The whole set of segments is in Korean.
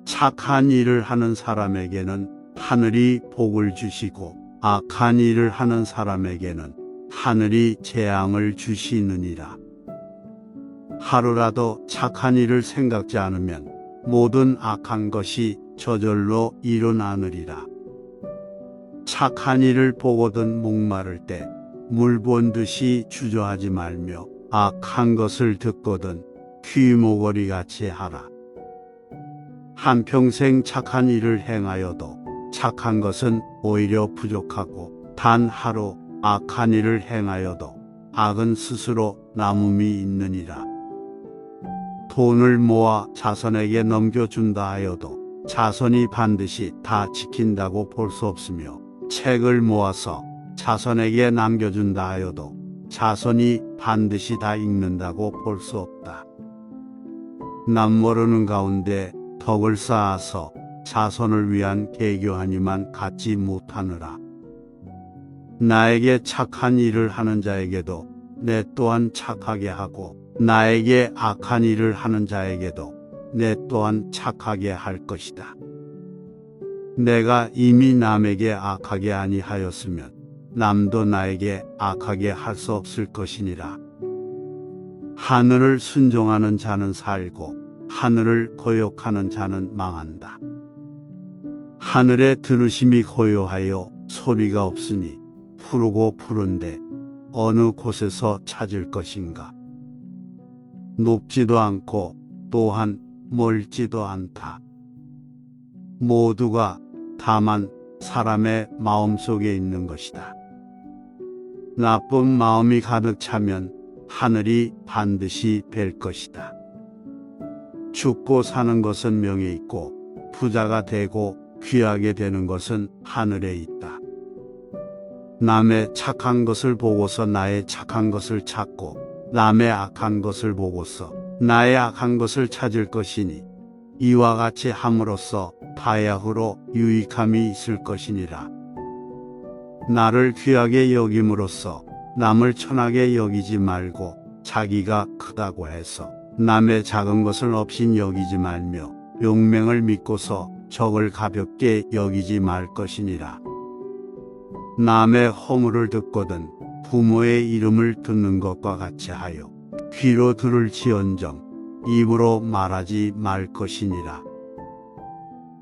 착한 일을 하는 사람에게는 하늘이 복을 주시고 악한 일을 하는 사람에게는 하늘이 재앙을 주시느니라. 하루라도 착한 일을 생각지 않으면 모든 악한 것이 저절로 일어나느리라. 착한 일을 보거든 목마를 때 물 본 듯이 주저하지 말며 악한 것을 듣거든 귀모거리 같이 하라. 한평생 착한 일을 행하여도 착한 것은 오히려 부족하고 단 하루 악한 일을 행하여도 악은 스스로 남음이 있느니라. 돈을 모아 자손에게 넘겨준다 하여도 자손이 반드시 다 지킨다고 볼 수 없으며 책을 모아서 자손에게 남겨준다 하여도 자손이 반드시 다 읽는다고 볼 수 없다. 남 모르는 가운데 덕을 쌓아서 자손을 위한 계교하니만 갖지 못하느라. 나에게 착한 일을 하는 자에게도 내 또한 착하게 하고 나에게 악한 일을 하는 자에게도 내 또한 착하게 할 것이다. 내가 이미 남에게 악하게 아니하였으면 남도 나에게 악하게 할 수 없을 것이니라. 하늘을 순종하는 자는 살고 하늘을 거역하는 자는 망한다. 하늘에 들으심이 고요하여 소리가 없으니 푸르고 푸른데 어느 곳에서 찾을 것인가. 높지도 않고 또한 멀지도 않다. 모두가 다만 사람의 마음속에 있는 것이다. 나쁜 마음이 가득 차면 하늘이 반드시 뵐 것이다. 죽고 사는 것은 명에 있고 부자가 되고 귀하게 되는 것은 하늘에 있다. 남의 착한 것을 보고서 나의 착한 것을 찾고 남의 악한 것을 보고서 나의 악한 것을 찾을 것이니 이와 같이 함으로써 바야흐로 유익함이 있을 것이니라. 나를 귀하게 여김으로써 남을 천하게 여기지 말고 자기가 크다고 해서 남의 작은 것을 없인 여기지 말며 용맹을 믿고서 적을 가볍게 여기지 말 것이니라. 남의 허물을 듣거든 부모의 이름을 듣는 것과 같이 하여 귀로 들을지언정 입으로 말하지 말 것이니라.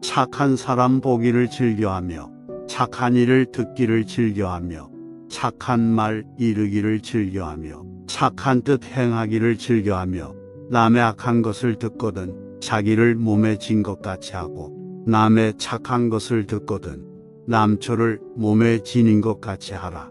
착한 사람 보기를 즐겨하며 착한 일을 듣기를 즐겨하며 착한 말 이르기를 즐겨하며 착한 뜻 행하기를 즐겨하며 남의 악한 것을 듣거든 자기를 몸에 진 것 같이 하고 남의 착한 것을 듣거든 남초를 몸에 지닌 것 같이 하라.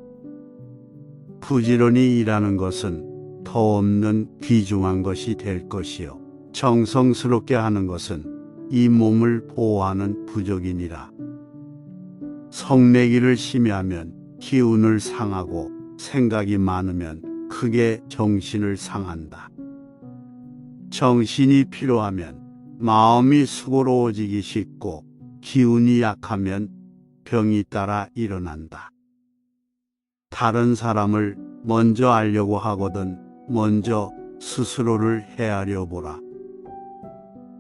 부지런히 일하는 것은 더 없는 귀중한 것이 될 것이요 정성스럽게 하는 것은 이 몸을 보호하는 부적이니라. 성내기를 심히하면 기운을 상하고 생각이 많으면 크게 정신을 상한다. 정신이 필요하면 마음이 수고로워지기 쉽고 기운이 약하면 병이 따라 일어난다. 다른 사람을 먼저 알려고 하거든 먼저 스스로를 헤아려 보라.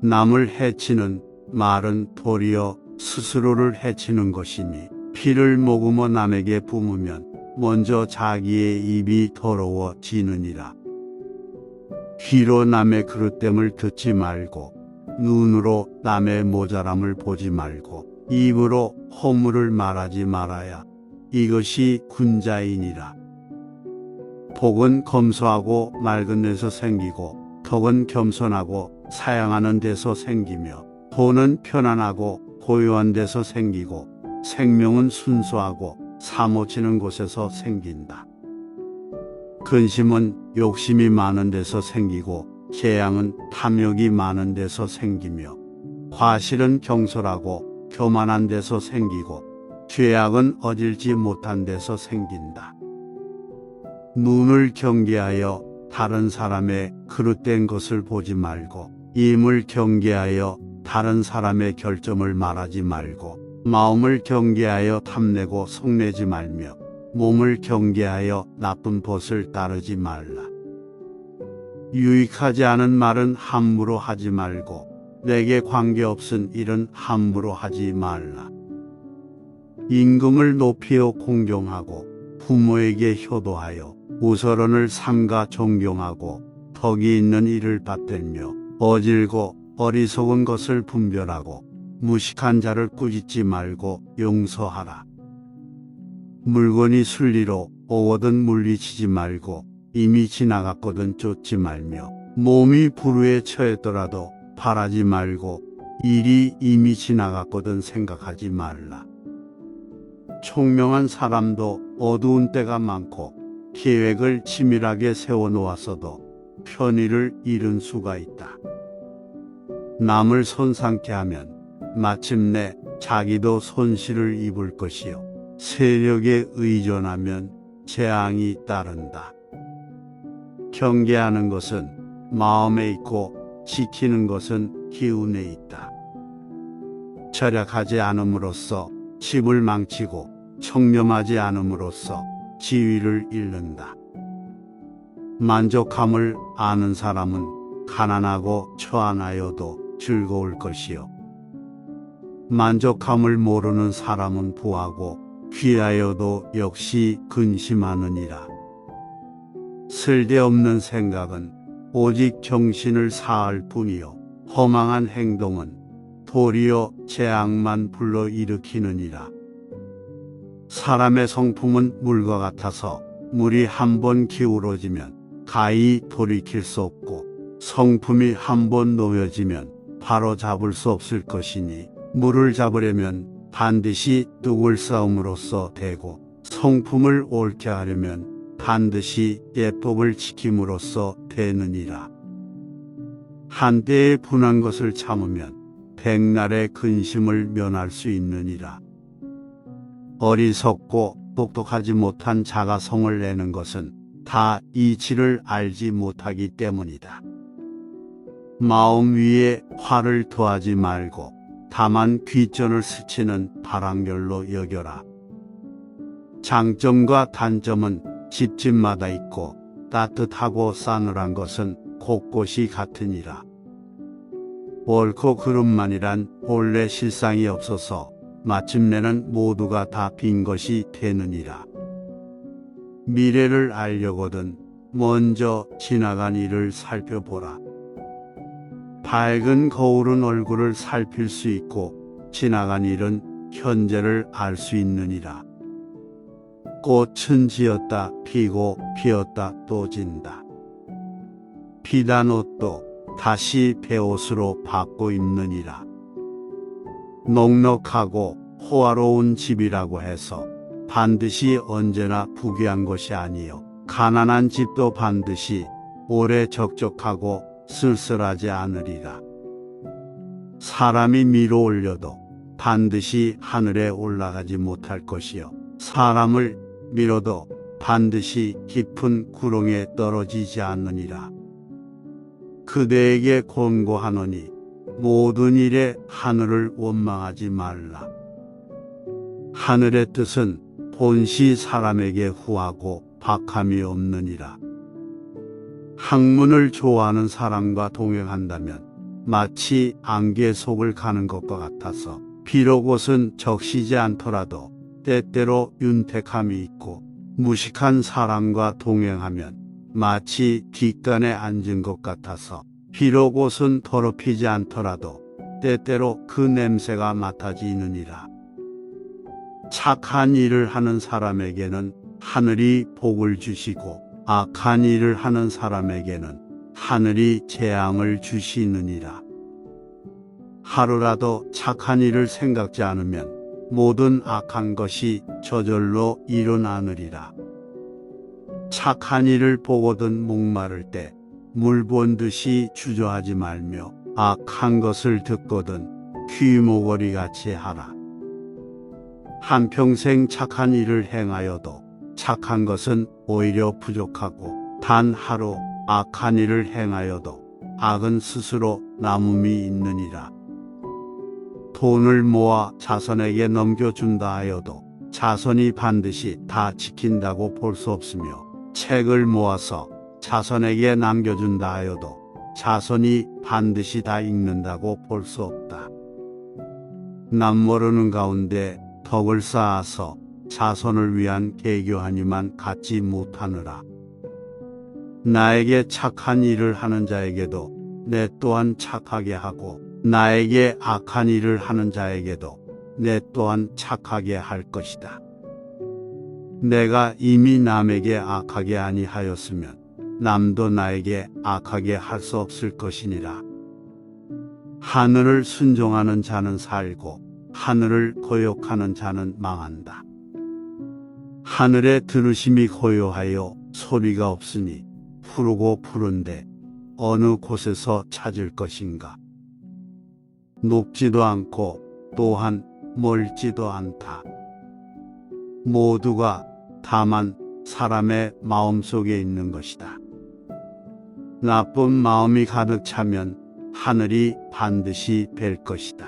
남을 해치는 말은 도리어 스스로를 해치는 것이니 피를 머금어 남에게 뿜으면 먼저 자기의 입이 더러워지느니라. 귀로 남의 그릇됨을 듣지 말고 눈으로 남의 모자람을 보지 말고 입으로 허물을 말하지 말아야 이것이 군자이니라. 복은 검소하고 맑은 데서 생기고 덕은 겸손하고 사양하는 데서 생기며 돈은 편안하고 고요한 데서 생기고 생명은 순수하고 사모치는 곳에서 생긴다. 근심은 욕심이 많은 데서 생기고 재앙은 탐욕이 많은 데서 생기며 과실은 경솔하고 교만한 데서 생기고 죄악은 어질지 못한 데서 생긴다. 눈을 경계하여 다른 사람의 그릇된 것을 보지 말고 입을 경계하여 다른 사람의 결점을 말하지 말고 마음을 경계하여 탐내고 속내지 말며 몸을 경계하여 나쁜 벗을 따르지 말라. 유익하지 않은 말은 함부로 하지 말고 내게 관계없은 일은 함부로 하지 말라. 임금을 높이어 공경하고 부모에게 효도하여 우서론을 삼가 존경하고 덕이 있는 일을 받들며 어질고 어리석은 것을 분별하고 무식한 자를 꾸짖지 말고 용서하라. 물건이 순리로 오거든 물리치지 말고 이미 지나갔거든 쫓지 말며 몸이 불우에 처했더라도 바라지 말고 일이 이미 지나갔거든 생각하지 말라. 총명한 사람도 어두운 때가 많고 계획을 치밀하게 세워놓았어도 편의를 잃은 수가 있다. 남을 손상케 하면 마침내 자기도 손실을 입을 것이요 세력에 의존하면 재앙이 따른다. 경계하는 것은 마음에 있고 지키는 것은 기운에 있다. 절약하지 않음으로써 집을 망치고 청렴하지 않음으로써 지위를 잃는다. 만족함을 아는 사람은 가난하고 초안하여도 즐거울 것이요 만족함을 모르는 사람은 부하고 귀하여도 역시 근심하느니라. 쓸데없는 생각은 오직 정신을 사할 뿐이요 허망한 행동은 도리어 재앙만 불러일으키느니라. 사람의 성품은 물과 같아서 물이 한번 기울어지면 가히 돌이킬 수 없고 성품이 한번 놓여지면 바로 잡을 수 없을 것이니 물을 잡으려면 반드시 뚝을 쌓음으로써 되고 성품을 옳게 하려면 반드시 예법을 지킴으로써 되느니라. 한때에 분한 것을 참으면 백날의 근심을 면할 수 있느니라. 어리석고 똑똑하지 못한 자가 성을 내는 것은 다 이치를 알지 못하기 때문이다. 마음 위에 화를 더하지 말고 다만 귀전을 스치는 바람결로 여겨라. 장점과 단점은 집집마다 있고 따뜻하고 싸늘한 것은 곳곳이 같으니라. 옳고 그름만이란 본래 실상이 없어서 마침내는 모두가 다 빈 것이 되느니라. 미래를 알려거든 먼저 지나간 일을 살펴보라. 밝은 거울은 얼굴을 살필 수 있고 지나간 일은 현재를 알 수 있느니라. 꽃은 지었다 피고 피었다 또 진다. 비단 옷도 다시 베옷으로 바꿔 입느니라. 넉넉하고 호화로운 집이라고 해서 반드시 언제나 부귀한 것이 아니요 가난한 집도 반드시 오래 적적하고 쓸쓸하지 않으리라. 사람이 밀어 올려도 반드시 하늘에 올라가지 못할 것이요 사람을 밀어도 반드시 깊은 구렁에 떨어지지 않느니라. 그대에게 권고하노니 모든 일에 하늘을 원망하지 말라. 하늘의 뜻은 본시 사람에게 후하고 박함이 없느니라. 학문을 좋아하는 사람과 동행한다면 마치 안개 속을 가는 것과 같아서 비록 옷은 적시지 않더라도 때때로 윤택함이 있고 무식한 사람과 동행하면 마치 뒷간에 앉은 것 같아서 비록 옷은 더럽히지 않더라도 때때로 그 냄새가 맡아지느니라. 착한 일을 하는 사람에게는 하늘이 복을 주시고 악한 일을 하는 사람에게는 하늘이 재앙을 주시느니라. 하루라도 착한 일을 생각지 않으면 모든 악한 것이 저절로 일어나느리라. 착한 일을 보거든 목마를 때 물 본 듯이 주저하지 말며 악한 것을 듣거든 귀모거리같이 하라. 한평생 착한 일을 행하여도 착한 것은 오히려 부족하고 단 하루 악한 일을 행하여도 악은 스스로 남음이 있느니라. 돈을 모아 자손에게 넘겨준다 하여도 자손이 반드시 다 지킨다고 볼 수 없으며 책을 모아서 자손에게 남겨준다 하여도 자손이 반드시 다 읽는다고 볼 수 없다. 남 모르는 가운데 덕을 쌓아서 자손을 위한 계교하니만 갖지 못하느라. 나에게 착한 일을 하는 자에게도 내 또한 착하게 하고 나에게 악한 일을 하는 자에게도 내 또한 착하게 할 것이다. 내가 이미 남에게 악하게 아니하였으면 남도 나에게 악하게 할 수 없을 것이니라. 하늘을 순종하는 자는 살고 하늘을 거역하는 자는 망한다. 하늘에 들으심이 고요하여 소리가 없으니 푸르고 푸른데 어느 곳에서 찾을 것인가. 높지도 않고 또한 멀지도 않다. 모두가 다만 사람의 마음속에 있는 것이다. 나쁜 마음이 가득 차면 하늘이 반드시 뵐 것이다.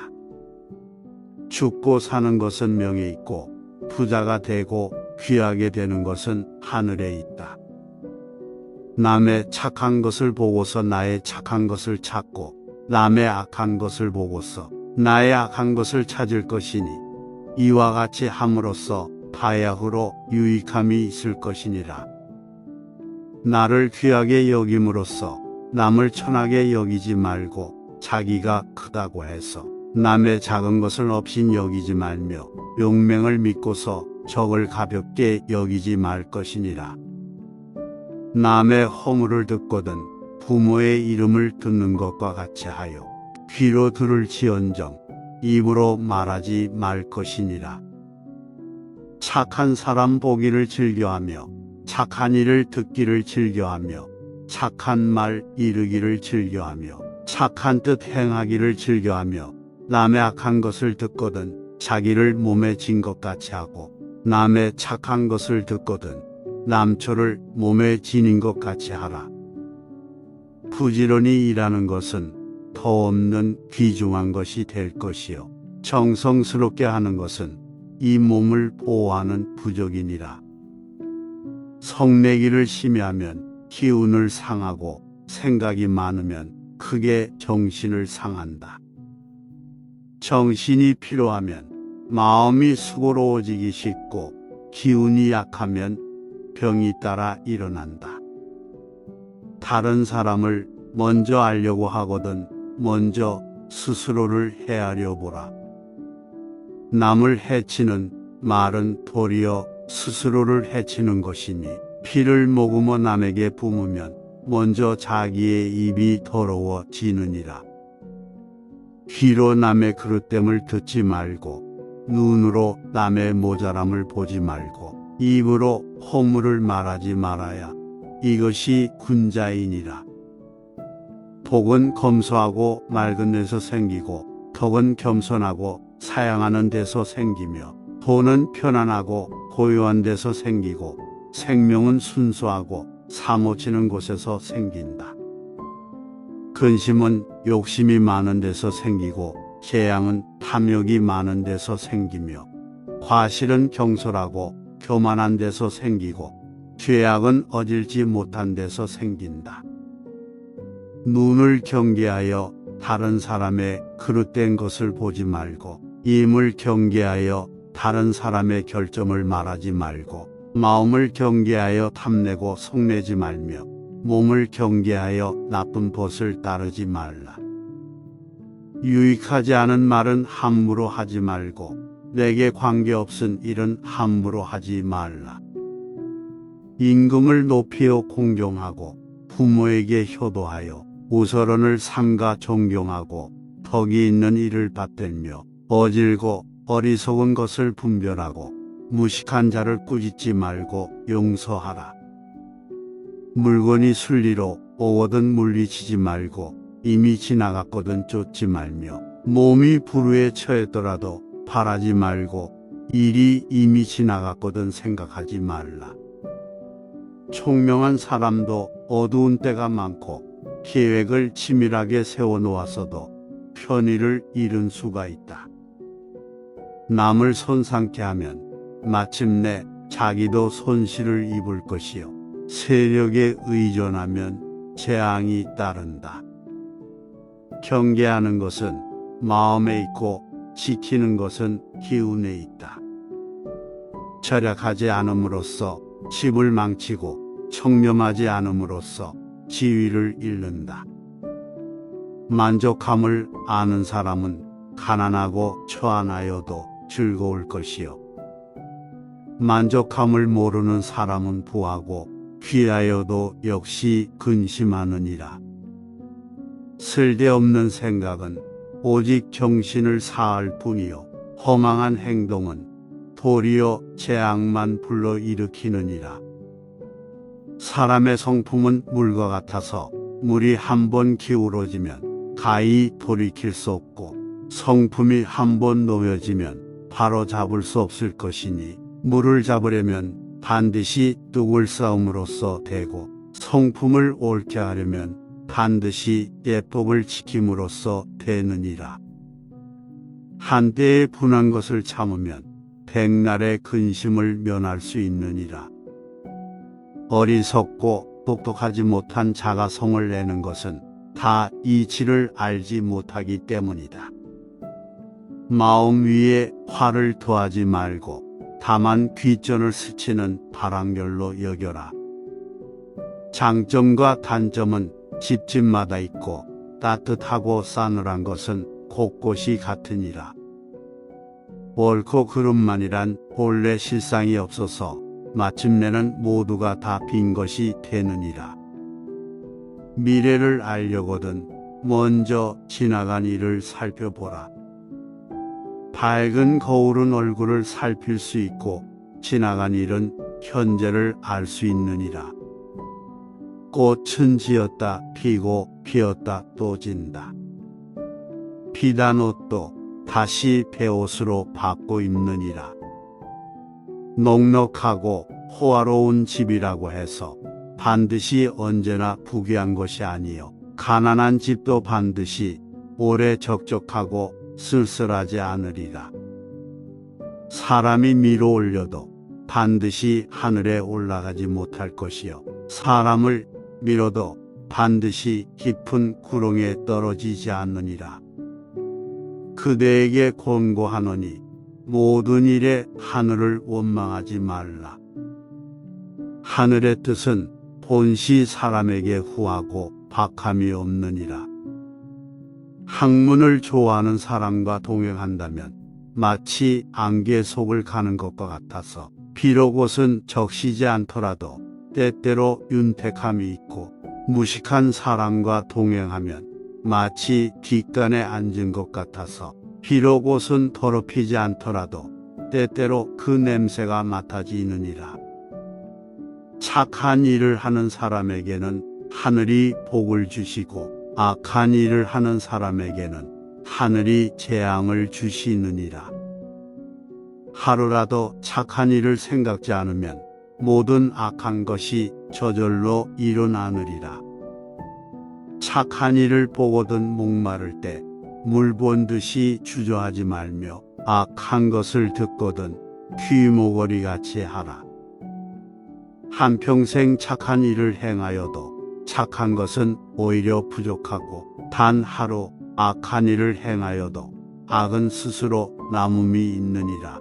죽고 사는 것은 명에 있고 부자가 되고 귀하게 되는 것은 하늘에 있다. 남의 착한 것을 보고서 나의 착한 것을 찾고 남의 악한 것을 보고서 나의 악한 것을 찾을 것이니 이와 같이 함으로써 바야흐로 유익함이 있을 것이니라. 나를 귀하게 여김으로써 남을 천하게 여기지 말고 자기가 크다고 해서 남의 작은 것을 없인 여기지 말며 용맹을 믿고서 적을 가볍게 여기지 말 것이니라. 남의 허물을 듣거든 부모의 이름을 듣는 것과 같이 하여 귀로 들을지언정 입으로 말하지 말 것이니라. 착한 사람 보기를 즐겨하며 착한 일을 듣기를 즐겨하며 착한 말 이르기를 즐겨하며 착한 뜻 행하기를 즐겨하며 남의 악한 것을 듣거든 자기를 몸에 진 것 같이 하고 남의 착한 것을 듣거든 남초를 몸에 지닌 것 같이 하라. 부지런히 일하는 것은 더 없는 귀중한 것이 될 것이요 정성스럽게 하는 것은 이 몸을 보호하는 부적이니라. 성내기를 심해하면 기운을 상하고 생각이 많으면 크게 정신을 상한다. 정신이 필요하면 마음이 수고로워지기 쉽고 기운이 약하면 병이 따라 일어난다. 다른 사람을 먼저 알려고 하거든 먼저 스스로를 헤아려 보라. 남을 해치는 말은 도리어 스스로를 해치는 것이니 피를 머금어 남에게 뿜으면 먼저 자기의 입이 더러워지느니라. 귀로 남의 그릇됨을 듣지 말고 눈으로 남의 모자람을 보지 말고 입으로 허물을 말하지 말아야 이것이 군자이니라. 복은 검소하고 맑은 데서 생기고 덕은 겸손하고 사양하는 데서 생기며 돈은 편안하고 고요한 데서 생기고 생명은 순수하고 사모치는 곳에서 생긴다. 근심은 욕심이 많은 데서 생기고 재앙은 탐욕이 많은 데서 생기며 과실은 경솔하고 교만한 데서 생기고 죄악은 어질지 못한 데서 생긴다. 눈을 경계하여 다른 사람의 그릇된 것을 보지 말고 임을 경계하여 다른 사람의 결점을 말하지 말고 마음을 경계하여 탐내고 속내지 말며 몸을 경계하여 나쁜 벗을 따르지 말라. 유익하지 않은 말은 함부로 하지 말고 내게 관계없은 일은 함부로 하지 말라. 임금을 높이어 공경하고 부모에게 효도하여 우서론을 삼가 존경하고 덕이 있는 일을 받들며 어질고 어리석은 것을 분별하고 무식한 자를 꾸짖지 말고 용서하라. 물건이 순리로 오거든 물리치지 말고 이미 지나갔거든 쫓지 말며 몸이 불우에 처했더라도 바라지 말고 일이 이미 지나갔거든 생각하지 말라. 총명한 사람도 어두운 때가 많고 계획을 치밀하게 세워놓았어도 편의를 잃은 수가 있다. 남을 손상케 하면 마침내 자기도 손실을 입을 것이요 세력에 의존하면 재앙이 따른다. 경계하는 것은 마음에 있고 지키는 것은 기운에 있다. 절약하지 않음으로써 집을 망치고 청렴하지 않음으로써 지위를 잃는다. 만족함을 아는 사람은 가난하고 초안하여도 즐거울 것이요. 만족함을 모르는 사람은 부하고 귀하여도 역시 근심하느니라. 쓸데없는 생각은 오직 정신을 사할 뿐이요 허망한 행동은 도리어 재앙만 불러일으키느니라. 사람의 성품은 물과 같아서 물이 한 번 기울어지면 가히 돌이킬 수 없고 성품이 한 번 놓여지면 바로 잡을 수 없을 것이니 물을 잡으려면 반드시 뚝을 쌓음으로써 되고 성품을 옳게 하려면 반드시 예법을 지킴으로써 되느니라. 한때에 분한 것을 참으면 백날의 근심을 면할 수 있느니라. 어리석고 똑똑하지 못한 자가 성을 내는 것은 다 이치를 알지 못하기 때문이다. 마음 위에 화를 더하지 말고 다만 귀전을 스치는 바람결로 여겨라. 장점과 단점은 집집마다 있고 따뜻하고 싸늘한 것은 곳곳이 같으니라. 옳고 그름만이란 본래 실상이 없어서 마침내는 모두가 다 빈 것이 되느니라. 미래를 알려거든 먼저 지나간 일을 살펴보라. 밝은 거울은 얼굴을 살필 수 있고 지나간 일은 현재를 알 수 있느니라. 꽃은 지었다 피고 피었다 또 진다. 비단 옷도 다시 베옷으로 바꿔 입느니라. 넉넉하고 호화로운 집이라고 해서 반드시 언제나 부귀한 것이 아니요 가난한 집도 반드시 오래 적적하고 쓸쓸하지 않으리라. 사람이 밀어 올려도 반드시 하늘에 올라가지 못할 것이요 사람을 밀어도 반드시 깊은 구렁에 떨어지지 않느니라. 그대에게 권고하노니 모든 일에 하늘을 원망하지 말라. 하늘의 뜻은 본시 사람에게 후하고 박함이 없느니라. 학문을 좋아하는 사람과 동행한다면 마치 안개 속을 가는 것과 같아서 비록 옷은 적시지 않더라도 때때로 윤택함이 있고 무식한 사람과 동행하면 마치 뒷간에 앉은 것 같아서 비록 옷은 더럽히지 않더라도 때때로 그 냄새가 맡아지느니라. 착한 일을 하는 사람에게는 하늘이 복을 주시고 악한 일을 하는 사람에게는 하늘이 재앙을 주시느니라. 하루라도 착한 일을 생각지 않으면 모든 악한 것이 저절로 일어나느리라. 착한 일을 보거든 목마를 때 물 본 듯이 주저하지 말며 악한 것을 듣거든 귀모거리 같이 하라. 한평생 착한 일을 행하여도 착한 것은 오히려 부족하고 단 하루 악한 일을 행하여도 악은 스스로 남음이 있느니라.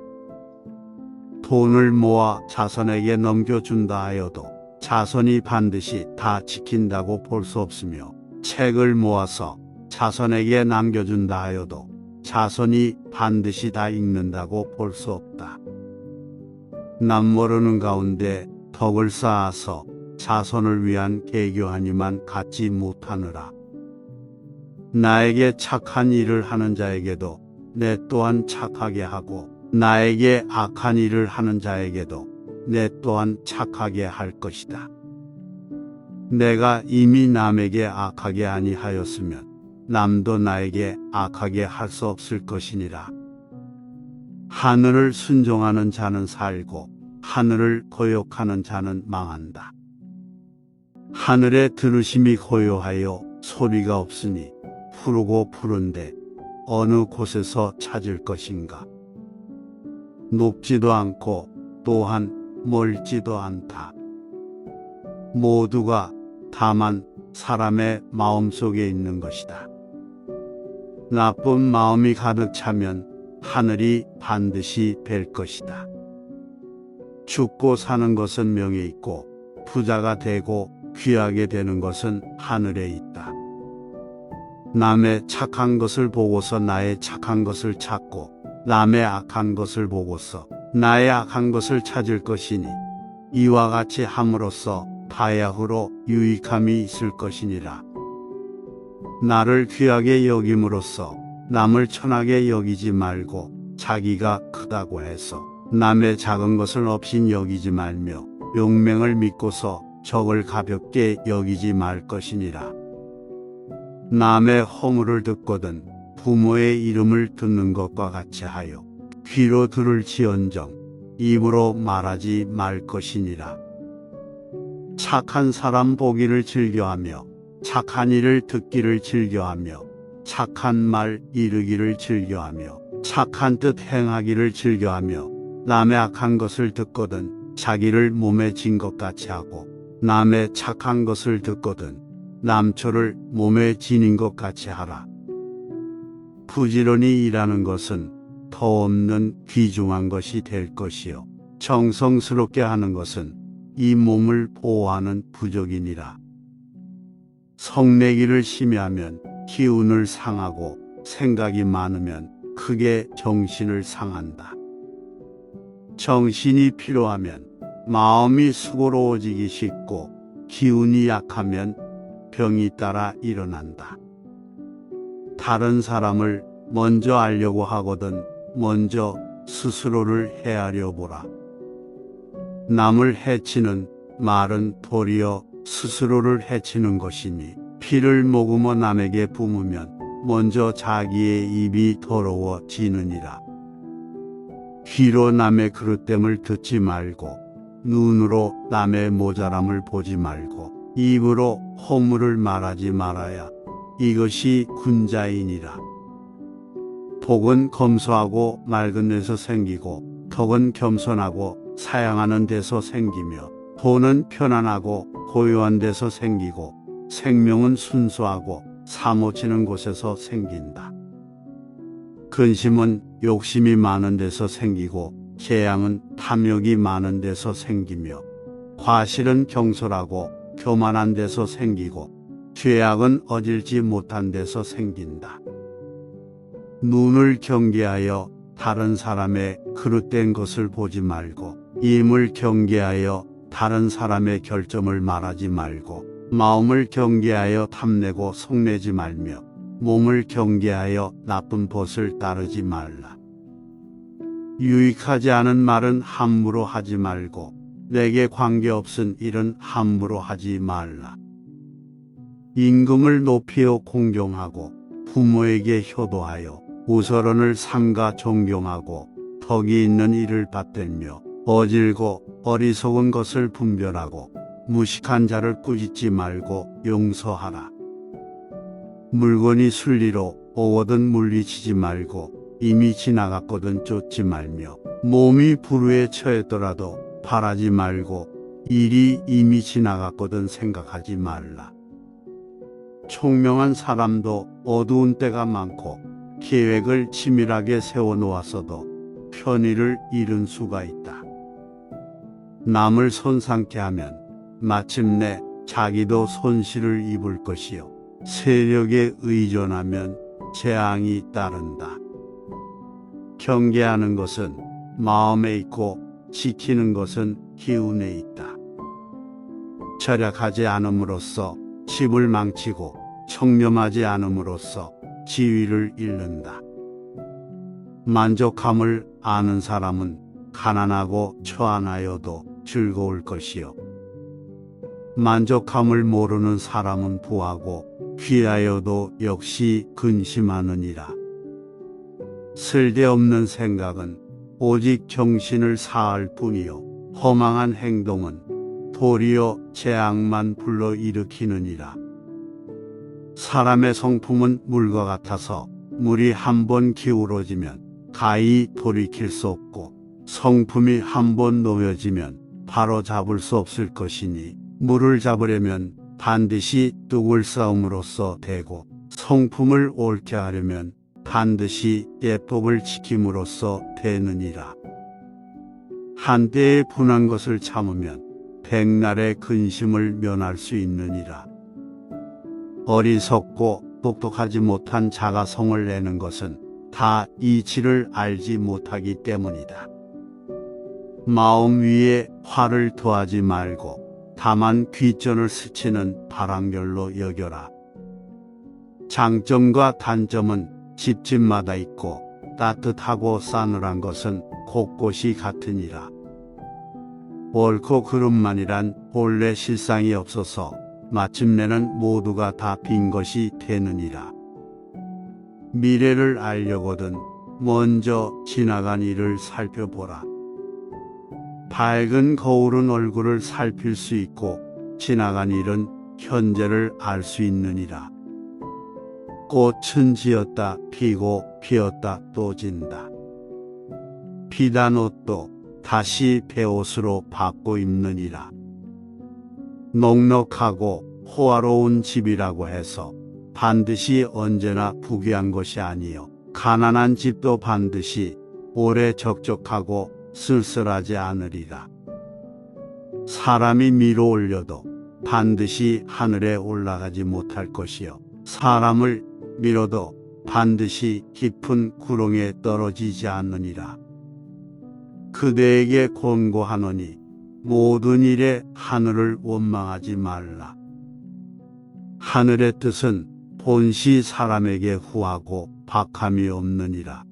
돈을 모아 자손에게 넘겨준다 하여도 자손이 반드시 다 지킨다고 볼 수 없으며 책을 모아서 자손에게 남겨준다 하여도 자손이 반드시 다 읽는다고 볼 수 없다. 남 모르는 가운데 덕을 쌓아서 자손을 위한 계교하니만 갖지 못하느라. 나에게 착한 일을 하는 자에게도 내 또한 착하게 하고 나에게 악한 일을 하는 자에게도 내 또한 착하게 할 것이다. 내가 이미 남에게 악하게 아니하였으면 남도 나에게 악하게 할 수 없을 것이니라. 하늘을 순종하는 자는 살고 하늘을 거역하는 자는 망한다. 하늘의 들으심이 고요하여 소리가 없으니 푸르고 푸른데 어느 곳에서 찾을 것인가. 높지도 않고 또한 멀지도 않다. 모두가 다만 사람의 마음속에 있는 것이다. 나쁜 마음이 가득 차면 하늘이 반드시 뵐 것이다. 죽고 사는 것은 명에 있고 부자가 되고 귀하게 되는 것은 하늘에 있다. 남의 착한 것을 보고서 나의 착한 것을 찾고 남의 악한 것을 보고서 나의 악한 것을 찾을 것이니 이와 같이 함으로써 바야흐로 유익함이 있을 것이니라. 나를 귀하게 여김으로써 남을 천하게 여기지 말고 자기가 크다고 해서 남의 작은 것을 없인 여기지 말며 용맹을 믿고서 적을 가볍게 여기지 말 것이니라. 남의 허물을 듣거든 부모의 이름을 듣는 것과 같이 하여 귀로 들을지언정 입으로 말하지 말 것이니라. 착한 사람 보기를 즐겨하며 착한 일을 듣기를 즐겨하며 착한 말 이르기를 즐겨하며 착한 뜻 행하기를 즐겨하며 남의 악한 것을 듣거든 자기를 몸에 진 것 같이 하고 남의 착한 것을 듣거든 남초를 몸에 지닌 것 같이 하라. 부지런히 일하는 것은 더 없는 귀중한 것이 될 것이요 정성스럽게 하는 것은 이 몸을 보호하는 부적이니라. 성내기를 심해하면 기운을 상하고 생각이 많으면 크게 정신을 상한다. 정신이 필요하면 마음이 수고로워지기 쉽고 기운이 약하면 병이 따라 일어난다. 다른 사람을 먼저 알려고 하거든 먼저 스스로를 헤아려 보라. 남을 해치는 말은 도리어 스스로를 해치는 것이니 피를 머금어 남에게 뿜으면 먼저 자기의 입이 더러워지느니라. 귀로 남의 그릇됨을 듣지 말고 눈으로 남의 모자람을 보지 말고 입으로 허물을 말하지 말아야 이것이 군자이니라. 복은 검소하고 맑은 데서 생기고 덕은 겸손하고 사양하는 데서 생기며 돈은 편안하고 고요한 데서 생기고 생명은 순수하고 사모치는 곳에서 생긴다. 근심은 욕심이 많은 데서 생기고 재앙은 탐욕이 많은 데서 생기며 과실은 경솔하고 교만한 데서 생기고 죄악은 어질지 못한 데서 생긴다. 눈을 경계하여 다른 사람의 그릇된 것을 보지 말고 입을 경계하여 다른 사람의 결점을 말하지 말고 마음을 경계하여 탐내고 속내지 말며 몸을 경계하여 나쁜 벗을 따르지 말라. 유익하지 않은 말은 함부로 하지 말고 내게 관계없은 일은 함부로 하지 말라. 임금을 높이어 공경하고 부모에게 효도하여 우서런을 삼가 존경하고 덕이 있는 일을 받들며 어질고 어리석은 것을 분별하고 무식한 자를 꾸짖지 말고 용서하라. 물건이 순리로 오거든 물리치지 말고 이미 지나갔거든 쫓지 말며 몸이 불우에 처했더라도 바라지 말고 일이 이미 지나갔거든 생각하지 말라. 총명한 사람도 어두운 때가 많고 계획을 치밀하게 세워놓았어도 편의를 잃은 수가 있다. 남을 손상케 하면 마침내 자기도 손실을 입을 것이요 세력에 의존하면 재앙이 따른다. 경계하는 것은 마음에 있고 지키는 것은 기운에 있다. 절약하지 않음으로써 집을 망치고 청렴하지 않음으로써 지위를 잃는다. 만족함을 아는 사람은 가난하고 초안하여도 즐거울 것이요 만족함을 모르는 사람은 부하고 귀하여도 역시 근심하느니라. 쓸데없는 생각은 오직 정신을 사할 뿐이요 허망한 행동은 도리어 재앙만 불러일으키느니라. 사람의 성품은 물과 같아서 물이 한번 기울어지면 가히 돌이킬 수 없고 성품이 한번 놓여지면 바로 잡을 수 없을 것이니 물을 잡으려면 반드시 뚝을 쌓음으로써 되고 성품을 옳게 하려면 반드시 예법을 지킴으로써 되느니라. 한때의 분한 것을 참으면 백날의 근심을 면할 수 있느니라. 어리석고 똑똑하지 못한 자가 성을 내는 것은 다 이치를 알지 못하기 때문이다. 마음 위에 화를 더하지 말고 다만 귀전을 스치는 바람결로 여겨라. 장점과 단점은 집집마다 있고 따뜻하고 싸늘한 것은 곳곳이 같으니라. 옳고 그름만이란 본래 실상이 없어서 마침내는 모두가 다 빈 것이 되느니라. 미래를 알려거든 먼저 지나간 일을 살펴보라. 밝은 거울은 얼굴을 살필 수 있고 지나간 일은 현재를 알 수 있느니라. 꽃은 지었다 피고 피었다 또 진다. 비단 옷도 다시 베옷으로 바꿔 입느니라. 넉넉하고 호화로운 집이라고 해서 반드시 언제나 부귀한 것이 아니요 가난한 집도 반드시 오래 적적하고 쓸쓸하지 않으리라. 사람이 밀어 올려도 반드시 하늘에 올라가지 못할 것이요 사람을 밀어도 반드시 깊은 구렁에 떨어지지 않느니라. 그대에게 권고하노니 모든 일에 하늘을 원망하지 말라. 하늘의 뜻은 본시 사람에게 후하고 박함이 없느니라.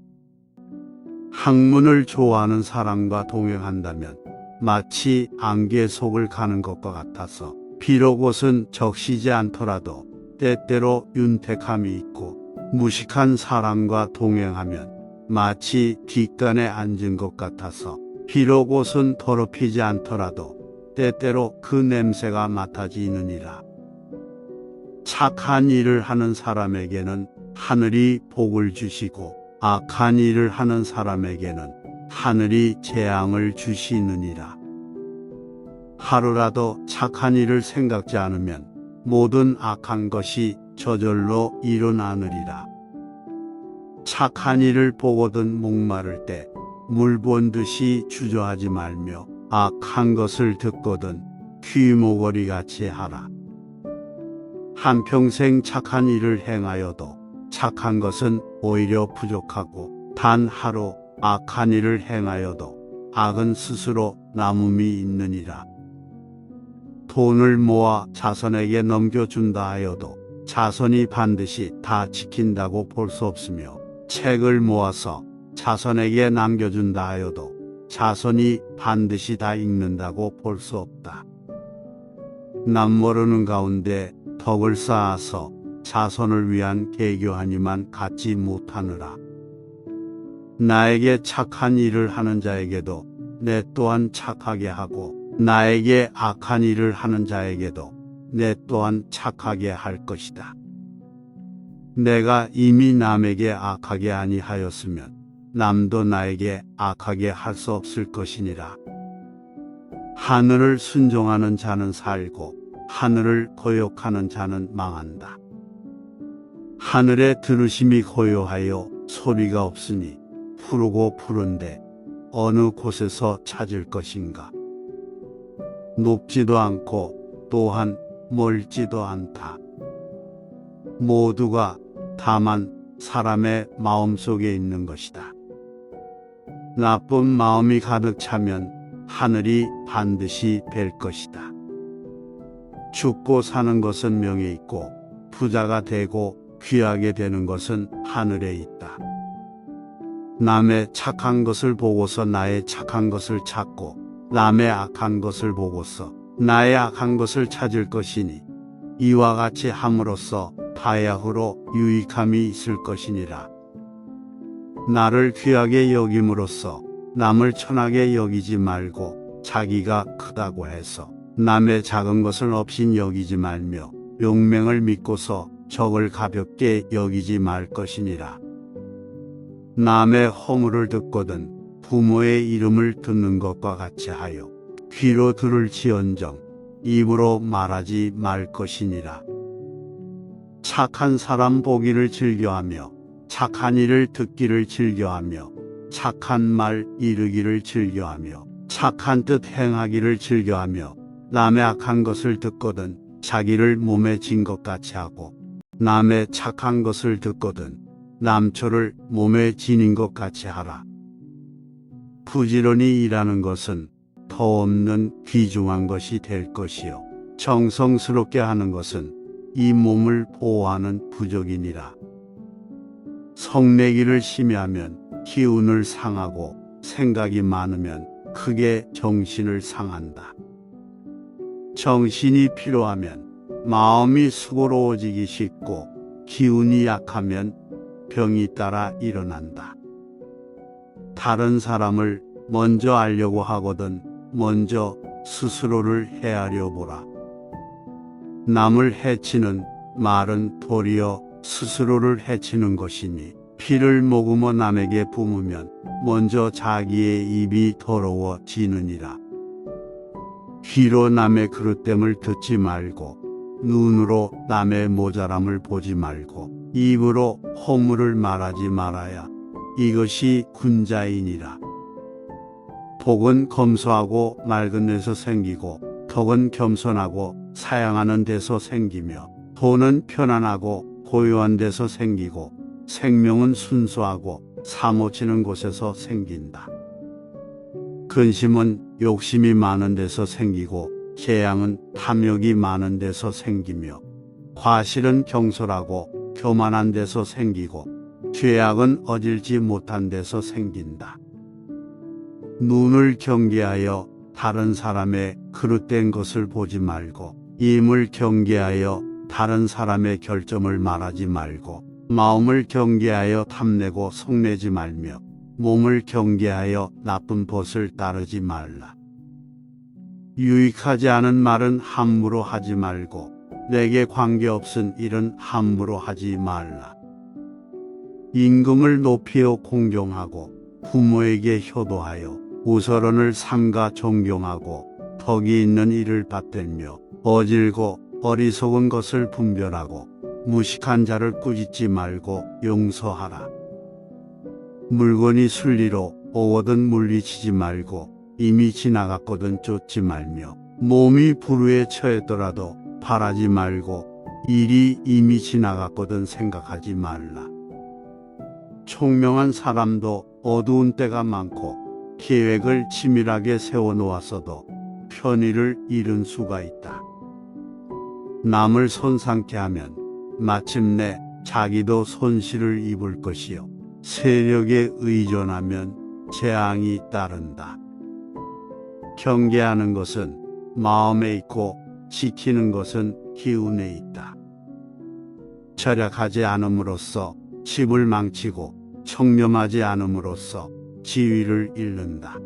학문을 좋아하는 사람과 동행한다면 마치 안개 속을 가는 것과 같아서 비록 옷은 적시지 않더라도 때때로 윤택함이 있고 무식한 사람과 동행하면 마치 뒷간에 앉은 것 같아서 비록 옷은 더럽히지 않더라도 때때로 그 냄새가 맡아지느니라. 착한 일을 하는 사람에게는 하늘이 복을 주시고 악한 일을 하는 사람에게는 하늘이 재앙을 주시느니라. 하루라도 착한 일을 생각지 않으면 모든 악한 것이 저절로 일어나느리라. 착한 일을 보거든 목마를 때 물 본 듯이 주저하지 말며 악한 것을 듣거든 귀모거리 같이 하라. 한평생 착한 일을 행하여도 착한 것은 오히려 부족하고 단 하루 악한 일을 행하여도 악은 스스로 남음이 있느니라. 돈을 모아 자손에게 넘겨준다 하여도 자손이 반드시 다 지킨다고 볼 수 없으며 책을 모아서 자손에게 남겨준다 하여도 자손이 반드시 다 읽는다고 볼 수 없다. 남 모르는 가운데 덕을 쌓아서 자손을 위한 계교하니만 갖지 못하느라. 나에게 착한 일을 하는 자에게도 내 또한 착하게 하고 나에게 악한 일을 하는 자에게도 내 또한 착하게 할 것이다. 내가 이미 남에게 악하게 아니하였으면 남도 나에게 악하게 할 수 없을 것이니라. 하늘을 순종하는 자는 살고 하늘을 거역하는 자는 망한다. 하늘에 들으심이 고요하여 소리가 없으니 푸르고 푸른데 어느 곳에서 찾을 것인가. 높지도 않고 또한 멀지도 않다. 모두가 다만 사람의 마음속에 있는 것이다. 나쁜 마음이 가득 차면 하늘이 반드시 뵐 것이다. 죽고 사는 것은 명에 있고 부자가 되고 귀하게 되는 것은 하늘에 있다. 남의 착한 것을 보고서 나의 착한 것을 찾고 남의 악한 것을 보고서 나의 악한 것을 찾을 것이니 이와 같이 함으로써 바야흐로 유익함이 있을 것이니라. 나를 귀하게 여김으로써 남을 천하게 여기지 말고 자기가 크다고 해서 남의 작은 것을 없인 여기지 말며 용맹을 믿고서 적을 가볍게 여기지 말 것이니라. 남의 허물을 듣거든 부모의 이름을 듣는 것과 같이 하여 귀로 들을지언정 입으로 말하지 말 것이니라. 착한 사람 보기를 즐겨하며 착한 일을 듣기를 즐겨하며 착한 말 이르기를 즐겨하며 착한 뜻 행하기를 즐겨하며 남의 악한 것을 듣거든 자기를 몸에 진 것 같이 하고 남의 착한 것을 듣거든 남초를 몸에 지닌 것 같이 하라. 부지런히 일하는 것은 더 없는 귀중한 것이 될 것이요 정성스럽게 하는 것은 이 몸을 보호하는 부적이니라. 성내기를 심해하면 기운을 상하고 생각이 많으면 크게 정신을 상한다. 정신이 필요하면 마음이 수고로워지기 쉽고 기운이 약하면 병이 따라 일어난다. 다른 사람을 먼저 알려고 하거든 먼저 스스로를 헤아려 보라. 남을 해치는 말은 도리어 스스로를 해치는 것이니 피를 머금어 남에게 뿜으면 먼저 자기의 입이 더러워지느니라. 귀로 남의 그릇됨을 듣지 말고 눈으로 남의 모자람을 보지 말고 입으로 허물을 말하지 말아야 이것이 군자이니라. 복은 검소하고 맑은 데서 생기고 덕은 겸손하고 사양하는 데서 생기며 돈은 편안하고 고요한 데서 생기고 생명은 순수하고 사모치는 곳에서 생긴다. 근심은 욕심이 많은 데서 생기고 재앙은 탐욕이 많은 데서 생기며 과실은 경솔하고 교만한 데서 생기고 죄악은 어질지 못한 데서 생긴다. 눈을 경계하여 다른 사람의 그릇된 것을 보지 말고 입을 경계하여 다른 사람의 결점을 말하지 말고 마음을 경계하여 탐내고 속내지 말며 몸을 경계하여 나쁜 벗을 따르지 말라. 유익하지 않은 말은 함부로 하지 말고 내게 관계없은 일은 함부로 하지 말라. 임금을 높이어 공경하고 부모에게 효도하여 우서런을 삼가 존경하고 덕이 있는 일을 받들며 어질고 어리석은 것을 분별하고 무식한 자를 꾸짖지 말고 용서하라. 물건이 순리로 오거든 물리치지 말고 이미 지나갔거든 쫓지 말며 몸이 불우에 처했더라도 바라지 말고 일이 이미 지나갔거든 생각하지 말라. 총명한 사람도 어두운 때가 많고 계획을 치밀하게 세워놓았어도 편의를 잃은 수가 있다. 남을 손상케 하면 마침내 자기도 손실을 입을 것이요 세력에 의존하면 재앙이 따른다. 경계하는 것은 마음에 있고 지키는 것은 기운에 있다. 절약하지 않음으로써 집을 망치고 청렴하지 않음으로써 지위를 잃는다.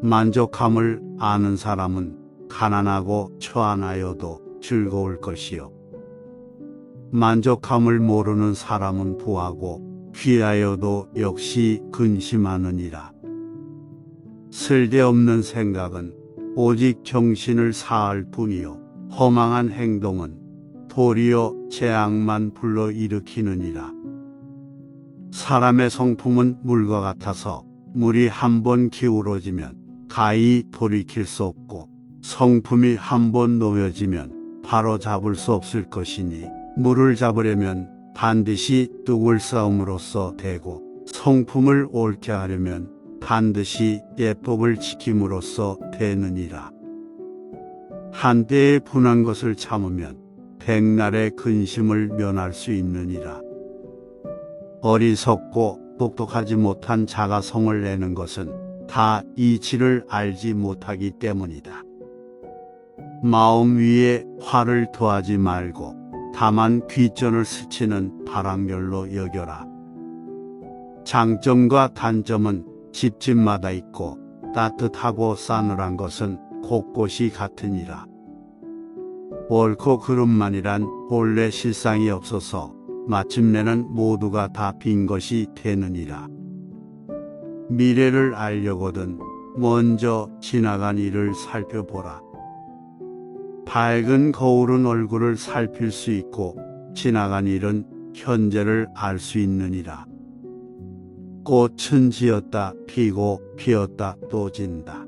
만족함을 아는 사람은 가난하고 초안하여도 즐거울 것이요 만족함을 모르는 사람은 부하고 귀하여도 역시 근심하느니라. 쓸데없는 생각은 오직 정신을 사할 뿐이요 허망한 행동은 도리어 재앙만 불러일으키느니라. 사람의 성품은 물과 같아서 물이 한번 기울어지면 가히 돌이킬 수 없고 성품이 한번 놓여지면 바로 잡을 수 없을 것이니 물을 잡으려면 반드시 뚝을 쌓음으로써 되고 성품을 옳게 하려면 반드시 예법을 지킴으로써 되느니라. 한때의 분한 것을 참으면 백날의 근심을 면할 수 있느니라. 어리석고 똑똑하지 못한 자가 성을 내는 것은 다 이치를 알지 못하기 때문이다. 마음 위에 화를 더하지 말고 다만 귓전을 스치는 바람결로 여겨라. 장점과 단점은 집집마다 있고 따뜻하고 싸늘한 것은 곳곳이 같으니라. 옳고 그름만이란 본래 실상이 없어서 마침내는 모두가 다 빈 것이 되느니라. 미래를 알려거든 먼저 지나간 일을 살펴보라. 밝은 거울은 얼굴을 살필 수 있고 지나간 일은 현재를 알 수 있느니라. 꽃은 지었다 피고 피었다 또 진다.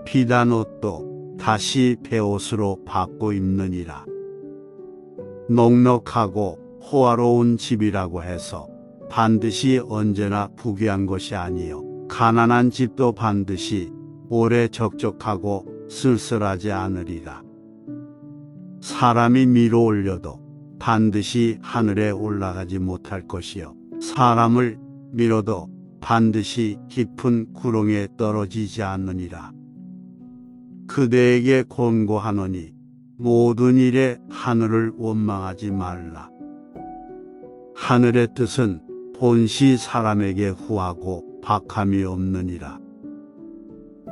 비단 옷도 다시 베옷으로 바꿔 입느니라. 넉넉하고 호화로운 집이라고 해서 반드시 언제나 부귀한 것이 아니요 가난한 집도 반드시 오래 적적하고 쓸쓸하지 않으리라. 사람이 밀어 올려도 반드시 하늘에 올라가지 못할 것이요 사람을 밀어도 반드시 깊은 구렁에 떨어지지 않느니라. 그대에게 권고하노니 모든 일에 하늘을 원망하지 말라. 하늘의 뜻은 본시 사람에게 후하고 박함이 없느니라.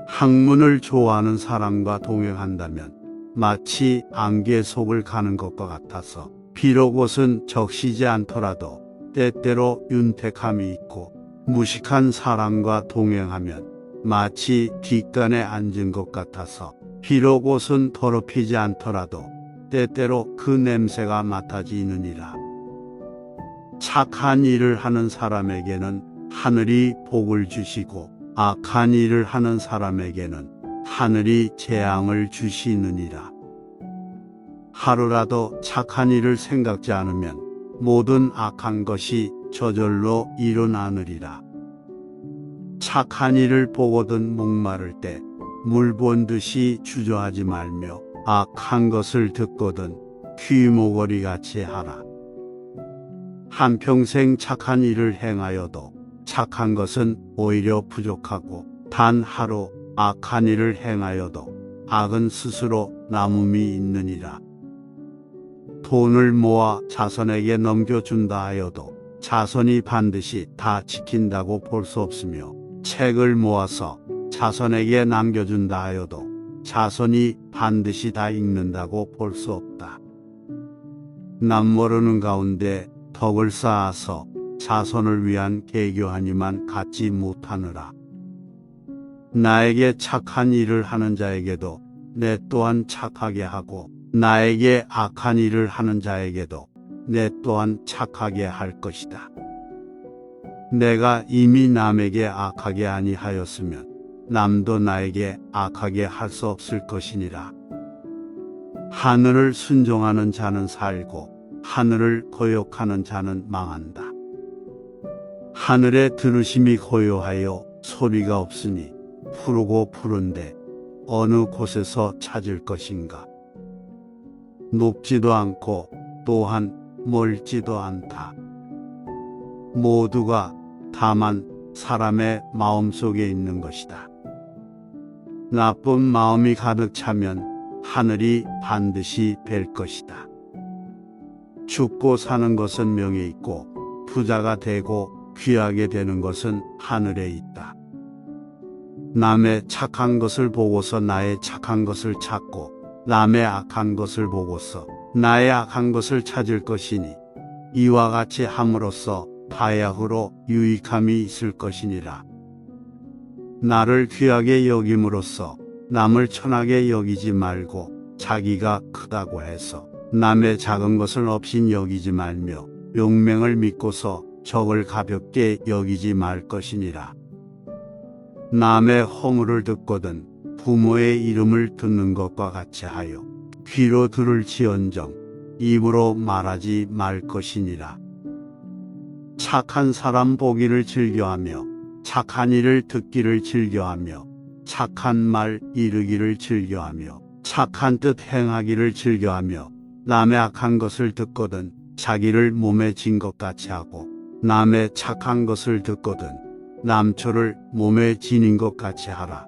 학문을 좋아하는 사람과 동행한다면 마치 안개 속을 가는 것과 같아서 비록 옷은 적시지 않더라도 때때로 윤택함이 있고 무식한 사람과 동행하면 마치 뒷간에 앉은 것 같아서 비록 옷은 더럽히지 않더라도 때때로 그 냄새가 맡아지느니라. 착한 일을 하는 사람에게는 하늘이 복을 주시고 악한 일을 하는 사람에게는 하늘이 재앙을 주시느니라. 하루라도 착한 일을 생각지 않으면 모든 악한 것이 저절로 일어나느리라. 착한 일을 보거든 목마를 때 물 본 듯이 주저하지 말며 악한 것을 듣거든 귀모거리 같이 하라. 한평생 착한 일을 행하여도 착한 것은 오히려 부족하고 단 하루 악한 일을 행하여도 악은 스스로 남음이 있느니라. 돈을 모아 자손에게 넘겨준다 하여도 자손이 반드시 다 지킨다고 볼 수 없으며 책을 모아서 자손에게 남겨준다 하여도 자손이 반드시 다 읽는다고 볼 수 없다. 남 모르는 가운데 덕을 쌓아서 자손을 위한 계교하니만 갖지 못하느라. 나에게 착한 일을 하는 자에게도 내 또한 착하게 하고 나에게 악한 일을 하는 자에게도 내 또한 착하게 할 것이다. 내가 이미 남에게 악하게 아니하였으면 남도 나에게 악하게 할 수 없을 것이니라. 하늘을 순종하는 자는 살고 하늘을 거역하는 자는 망한다. 하늘의 들으심이 고요하여 소리가 없으니 푸르고 푸른데 어느 곳에서 찾을 것인가. 높지도 않고 또한 멀지도 않다. 모두가 다만 사람의 마음속에 있는 것이다. 나쁜 마음이 가득 차면 하늘이 반드시 뵐 것이다. 죽고 사는 것은 명에 있고 부자가 되고 귀하게 되는 것은 하늘에 있다. 남의 착한 것을 보고서 나의 착한 것을 찾고 남의 악한 것을 보고서 나의 악한 것을 찾을 것이니 이와 같이 함으로써 바야흐로 유익함이 있을 것이니라. 나를 귀하게 여김으로써 남을 천하게 여기지 말고 자기가 크다고 해서 남의 작은 것을 없인 여기지 말며 용맹을 믿고서 적을 가볍게 여기지 말 것이니라. 남의 허물을 듣거든 부모의 이름을 듣는 것과 같이 하여 귀로 들을지언정 입으로 말하지 말 것이니라. 착한 사람 보기를 즐겨하며 착한 일을 듣기를 즐겨하며 착한 말 이르기를 즐겨하며 착한 뜻 행하기를 즐겨하며 남의 악한 것을 듣거든 자기를 몸에 진 것 같이 하고 남의 착한 것을 듣거든 남초를 몸에 지닌 것 같이 하라.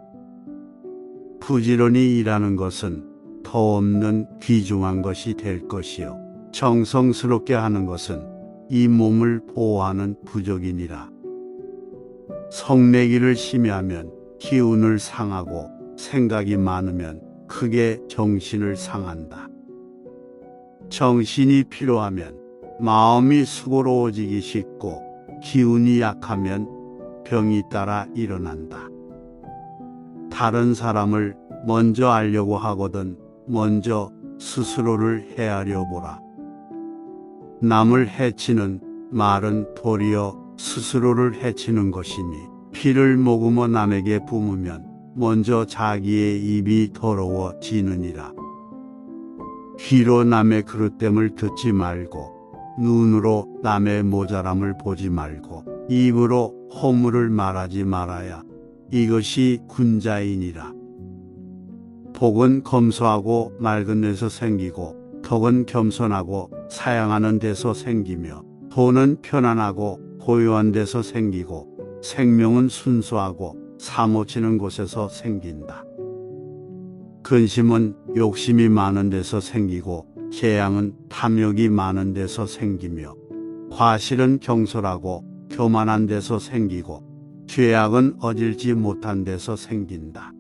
부지런히 일하는 것은 더 없는 귀중한 것이 될 것이요 정성스럽게 하는 것은 이 몸을 보호하는 부적이니라. 성내기를 심히하면 기운을 상하고 생각이 많으면 크게 정신을 상한다. 정신이 필요하면 마음이 수고로워지기 쉽고 기운이 약하면 병이 따라 일어난다. 다른 사람을 먼저 알려고 하거든 먼저 스스로를 헤아려 보라. 남을 해치는 말은 도리어 스스로를 해치는 것이니 피를 머금어 남에게 뿜으면 먼저 자기의 입이 더러워지느니라. 귀로 남의 그릇됨을 듣지 말고 눈으로 남의 모자람을 보지 말고 입으로 허물을 말하지 말아야 이것이 군자이니라. 복은 검소하고 맑은 데서 생기고 덕은 겸손하고 사양하는 데서 생기며 돈은 편안하고 고요한 데서 생기고 생명은 순수하고 사모치는 곳에서 생긴다. 근심은 욕심이 많은 데서 생기고 재앙은 탐욕이 많은 데서 생기며 과실은 경솔하고 교만한 데서 생기고 죄악은 어질지 못한 데서 생긴다.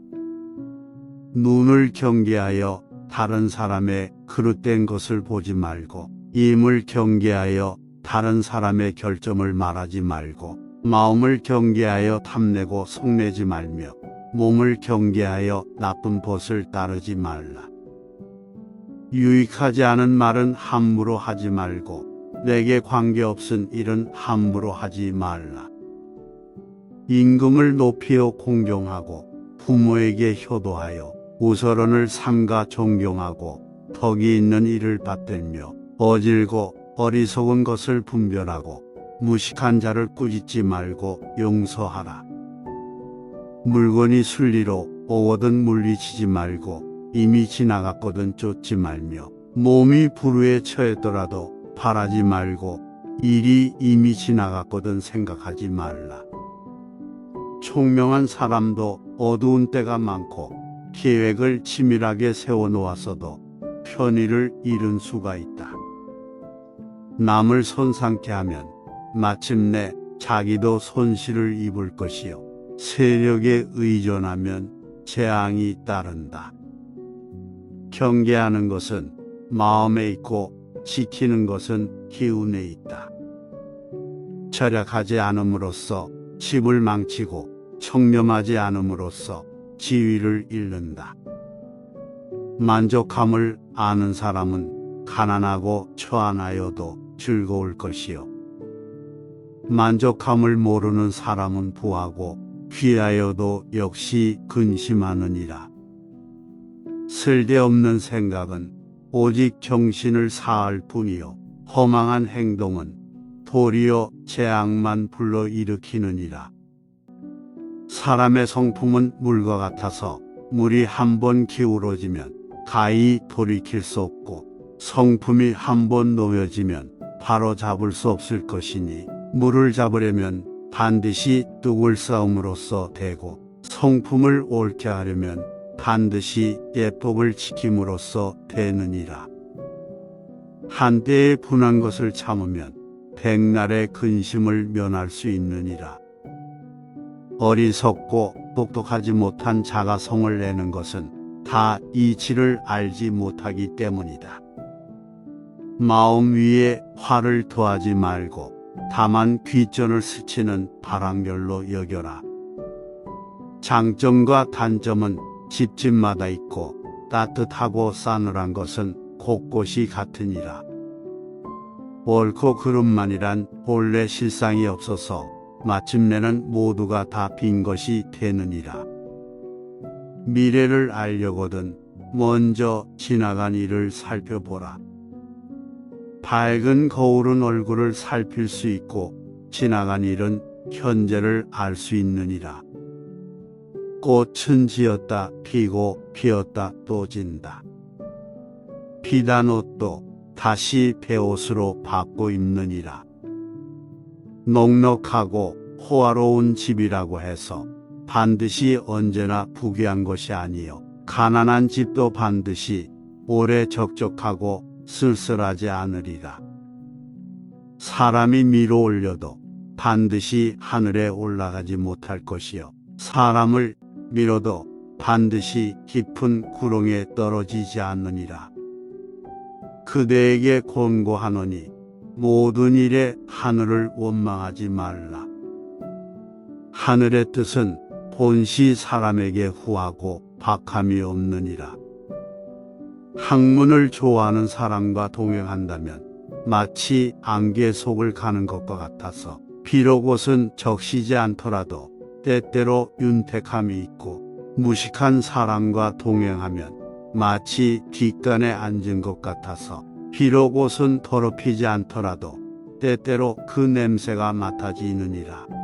눈을 경계하여 다른 사람의 그릇된 것을 보지 말고 입을 경계하여 다른 사람의 결점을 말하지 말고 마음을 경계하여 탐내고 속내지 말며 몸을 경계하여 나쁜 벗을 따르지 말라. 유익하지 않은 말은 함부로 하지 말고 내게 관계없은 일은 함부로 하지 말라. 임금을 높이어 공경하고 부모에게 효도하여 우서론을 삼가 존경하고 덕이 있는 일을 받들며 어질고 어리석은 것을 분별하고 무식한 자를 꾸짖지 말고 용서하라. 물건이 순리로 오거든 물리치지 말고 이미 지나갔거든 쫓지 말며 몸이 불우에 처했더라도 바라지 말고 일이 이미 지나갔거든 생각하지 말라. 총명한 사람도 어두운 때가 많고 계획을 치밀하게 세워놓았어도 편의를 잃은 수가 있다. 남을 손상케 하면 마침내 자기도 손실을 입을 것이요 세력에 의존하면 재앙이 따른다. 경계하는 것은 마음에 있고 지키는 것은 기운에 있다. 절약하지 않음으로써 집을 망치고 청렴하지 않음으로써 지위를 잃는다. 만족함을 아는 사람은 가난하고 초안하여도 즐거울 것이요 만족함을 모르는 사람은 부하고 귀하여도 역시 근심하느니라. 쓸데없는 생각은 오직 정신을 사할 뿐이요 허망한 행동은 도리어 재앙만 불러일으키느니라. 사람의 성품은 물과 같아서 물이 한번 기울어지면 가히 돌이킬 수 없고 성품이 한번 놓여지면 바로 잡을 수 없을 것이니 물을 잡으려면 반드시 뚝을 쌓음으로써 되고 성품을 옳게 하려면 반드시 예법을 지킴으로써 되느니라. 한때에 분한 것을 참으면 백날의 근심을 면할 수 있느니라. 어리석고 똑똑하지 못한 자가 성을 내는 것은 다 이치를 알지 못하기 때문이다. 마음 위에 화를 더하지 말고 다만 귀전을 스치는 바람결로 여겨라. 장점과 단점은 집집마다 있고 따뜻하고 싸늘한 것은 곳곳이 같으니라. 옳고 그름만이란 본래 실상이 없어서 마침내는 모두가 다 빈 것이 되느니라. 미래를 알려거든 먼저 지나간 일을 살펴보라. 밝은 거울은 얼굴을 살필 수 있고 지나간 일은 현재를 알 수 있느니라. 꽃은 지었다 피고 피었다 또 진다. 피단 옷도 다시 베옷으로 바꿔 입느니라. 넉넉하고 호화로운 집이라고 해서 반드시 언제나 부귀한 것이 아니요 가난한 집도 반드시 오래 적적하고 쓸쓸하지 않으리라. 사람이 밀어 올려도 반드시 하늘에 올라가지 못할 것이요 사람을 밀어도 반드시 깊은 구렁에 떨어지지 않느니라. 그대에게 권고하노니 모든 일에 하늘을 원망하지 말라. 하늘의 뜻은 본시 사람에게 후하고 박함이 없느니라. 학문을 좋아하는 사람과 동행한다면 마치 안개 속을 가는 것과 같아서 비록 옷은 적시지 않더라도 때때로 윤택함이 있고 무식한 사람과 동행하면 마치 뒷간에 앉은 것 같아서 비록 옷은 더럽히지 않더라도 때때로 그 냄새가 맡아지느니라.